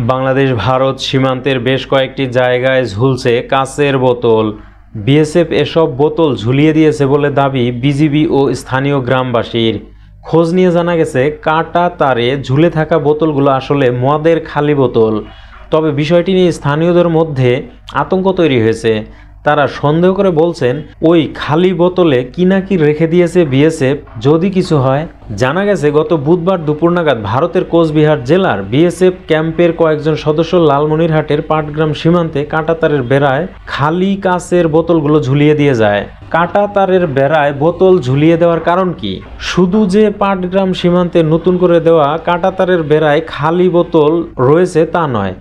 বাংলাদেশ ভারত সীমান্তের বেশ কয়েকটি জায়গায় ঝুলছে কাচের বোতল। বিএসএফ এসব বোতল ঝুলিয়ে দিয়েছে বলে দাবি বিজিবি ও স্থানীয় গ্রামবাসীর। খোঁজ নিয়ে জানা গেছে কাটা তারে ঝুলে থাকা বোতলগুলো আসলে মদের খালি বোতল। তবে বিষয়টি নিয়ে স্থানীয়দের মধ্যে আতঙ্ক তৈরি হয়েছে। তারা সন্দেহ করে বলছেন ওই খালি বোতলে কি না কি রেখে দিয়েছে বিএসএফ, যদি কিছু হয়। জানা গেছে গত বুধবার দুপুর নাগাদ ভারতের কোচবিহার জেলার বিএসএফ ক্যাম্পের কয়েকজন সদস্য লালমনিরহাটের পাটগ্রাম সীমান্তে কাঁটাতারের বেড়ায় খালি কাচের বোতলগুলো ঝুলিয়ে দিয়ে যায়। কাঁটাতারের বেড়ায় বোতল ঝুলিয়ে দেওয়ার কারণ কি? শুধু যে পাটগ্রাম সীমান্তে নতুন করে দেওয়া কাঁটাতারের বেড়ায় খালি বোতল রয়েছে তা নয়।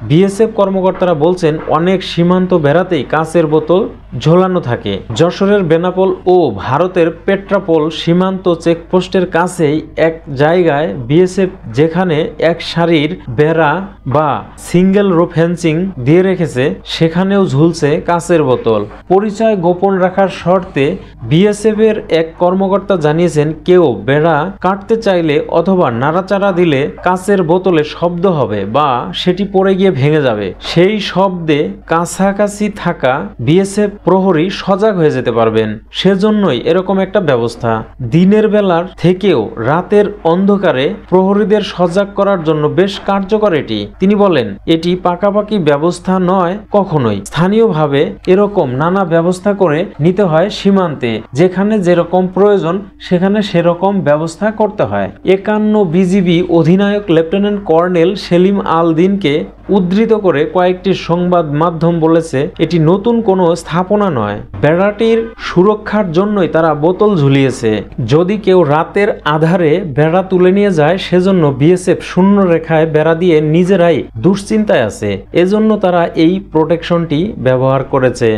বিএসএফ কর্মকর্তারা বলছেন অনেক সীমান্ত বেড়াতেই কাচের বোতল ঝোলানো থাকে। যশোরের বেনাপোল ও ভারতের পেট্রাপোল সীমান্ত চেকপোস্টের কাছেই এক জায়গায় বিএসএফ যেখানে এক সারির বেড়া বা সিঙ্গেল রো ফেন্সিং দিয়ে রেখেছে, সেখানেও ঝুলছে কাচের বোতল। পরিচয় গোপন রাখার শর্তে বিএসএফ এর এক কর্মকর্তা জানিয়েছেন কেউ বেড়া কাটতে চাইলে অথবা নাড়াচাড়া দিলে কাচের বোতলে শব্দ হবে বা সেটি পড়ে গিয়ে ভেঙে যাবে। সেই শব্দে কাছাকাছি থাকা বিএসএফ প্রহরী সজাগ হয়ে যেতে পারবেন। সেজন্যই এরকম একটা ব্যবস্থা। দিনের বেলার থেকেও রাতের অন্ধকারে প্রহরীদের সজাগ করার জন্য বেশ কার্যকর এটি। তিনি বলেন এটি পাকাপাকি ব্যবস্থা নয় কখনোই। স্থানীয়ভাবে এরকম নানা ব্যবস্থা করে নিতে হয় সীমান্তে। যেখানে যেরকম প্রয়োজন সেখানে সেরকম ব্যবস্থা করতে হয়। 51 বিজিবি অধিনায়ক লেফটেন্যান্ট কর্নেল সেলিম আল দিনকে উদ্ধৃত করে কয়েকটি সংবাদ মাধ্যম বলেছে এটি নতুন কোনো স্থাপনা নয়। বেড়াটির সুরক্ষার জন্যই তারা বোতল ঝুলিয়েছে। যদি কেউ রাতের আধারে বেড়া তুলে নিয়ে যায় সেজন্য বিএসএফ শূন্য রেখায় বেড়া দিয়ে নিজেরাই দুশ্চিন্তায় আছে। এজন্য তারা এই প্রোটেকশনটি ব্যবহার করেছে।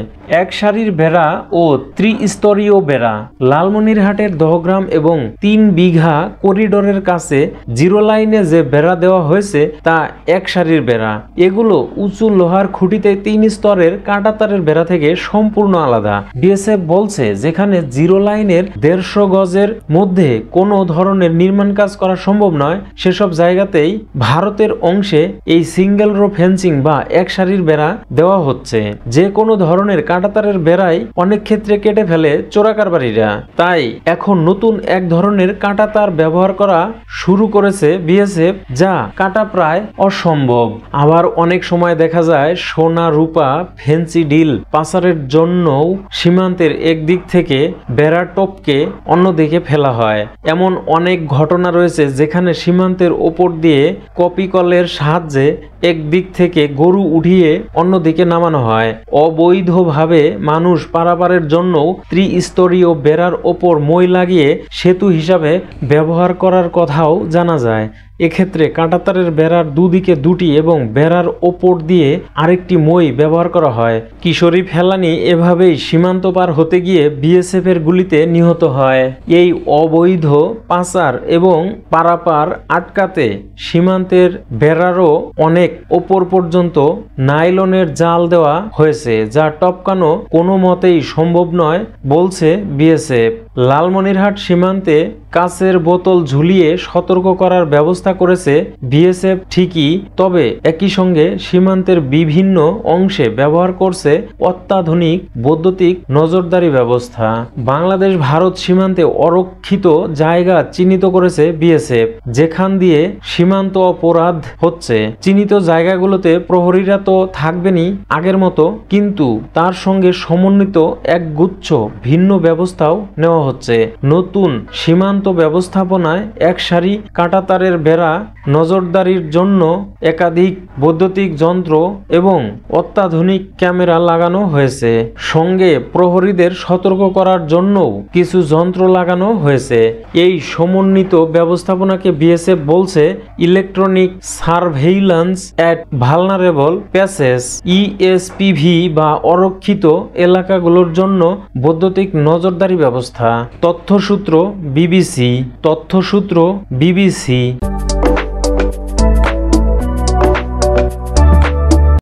এক সারির বেড়া ও ত্রিস্তরীয় বেড়া। লালমনিরহাটের দহগ্রাম এবং 3 বিঘা করিডোরের কাছে জিরো লাইনে যে বেড়া দেওয়া হয়েছে তা এক সারির বেড়া। এগুলো উঁচু লোহার খুঁটিতে 3 স্তরের কাঁটাতারের বেড়া থেকে সম্পূর্ণ আলাদা। বিএসএফ বলছে যেখানে জিরো লাইনের 150 গজের মধ্যে কোনো ধরনের নির্মাণ কাজ করা সম্ভব নয় সেসব জায়গাতেই ভারতের অংশে এই সিঙ্গেল রো ফেন্সিং বা এক সারির বেড়া দেওয়া হচ্ছে। যে কোনো ধরনের কাঁটাতারের বেড়াই অনেক ক্ষেত্রে কেটে ফেলে চোরাকারবারীরা। তাই এখন নতুন এক ধরনের কাঁটাতার ব্যবহার করা শুরু করেছে বিএসএফ, যা কাটা প্রায় অসম্ভব। আবার অনেক সময় দেখা যায় সোনা রূপা ফেন্সি ডিল পাচারের জন্যও সীমান্তের একদিক থেকে বেড়া টপকে অন্যদিকে ফেলা হয়। এমন অনেক ঘটনা রয়েছে যেখানে সীমান্তের ওপর দিয়ে কপিকলের সাহায্যে একদিক থেকে গরু উঠিয়ে অন্যদিকে নামানো হয়। অবৈধভাবে মানুষ পারাপারের জন্য ত্রিস্তরীয় বেড়ার ওপর মই লাগিয়ে সেতু হিসাবে ব্যবহার করার কথাও জানা যায়। এক্ষেত্রে কাঁটাতারের বেড়ার দুদিকে দুটি এবং বেড়ার ওপর দিয়ে আরেকটি মই ব্যবহার করা হয়। কিশোরী ফেলানি এভাবেই সীমান্ত পার হতে গিয়ে বিএসএফ এর গুলিতে নিহত হয়। এই অবৈধ পাচার এবং পারাপার আটকাতে সীমান্তের বেড়ারও অনেক ওপর পর্যন্ত নাইলনের জাল দেওয়া হয়েছে, যা টপকানো কোনো মতেই সম্ভব নয় বলছে বিএসএফ। লালমনিরহাট সীমান্তে কাচের বোতল ঝুলিয়ে সতর্ক করার ব্যবস্থা করেছে বিএসএফ ঠিকই, তবে একই সঙ্গে সীমান্তের বিভিন্ন অংশে ব্যবহার করছে অত্যাধুনিক বৈদ্যুতিক নজরদারি ব্যবস্থা। বাংলাদেশ ভারত সীমান্তে অরক্ষিত জায়গা চিহ্নিত করেছে বিএসএফ, যেখান দিয়ে সীমান্ত অপরাধ হচ্ছে। চিহ্নিত জায়গাগুলোতে প্রহরীরা তো থাকবেনই আগের মতো, কিন্তু তার সঙ্গে সমন্বিত এক গুচ্ছ ভিন্ন ব্যবস্থাও নেওয়া হচ্ছে। নতুন সীমান্ত ব্যবস্থাপনায় এক সারি কাঁটাতারের বেড়া, নজরদারির জন্য একাধিক বৈদ্যুতিক যন্ত্র এবং অত্যাধুনিক ক্যামেরা লাগানো হয়েছে। সঙ্গে প্রহরীদের সতর্ক করার জন্যও কিছু যন্ত্র লাগানো হয়েছে। এই সমন্বিত ব্যবস্থাপনাকে বিএসএফ বলছে electronic surveillance at vulnerable passage, ESPV বা অরক্ষিত এলাকাগুলোর জন্য বৈদ্যুতিক নজরদারি ব্যবস্থা। তথ্যসূত্র বিবিসি।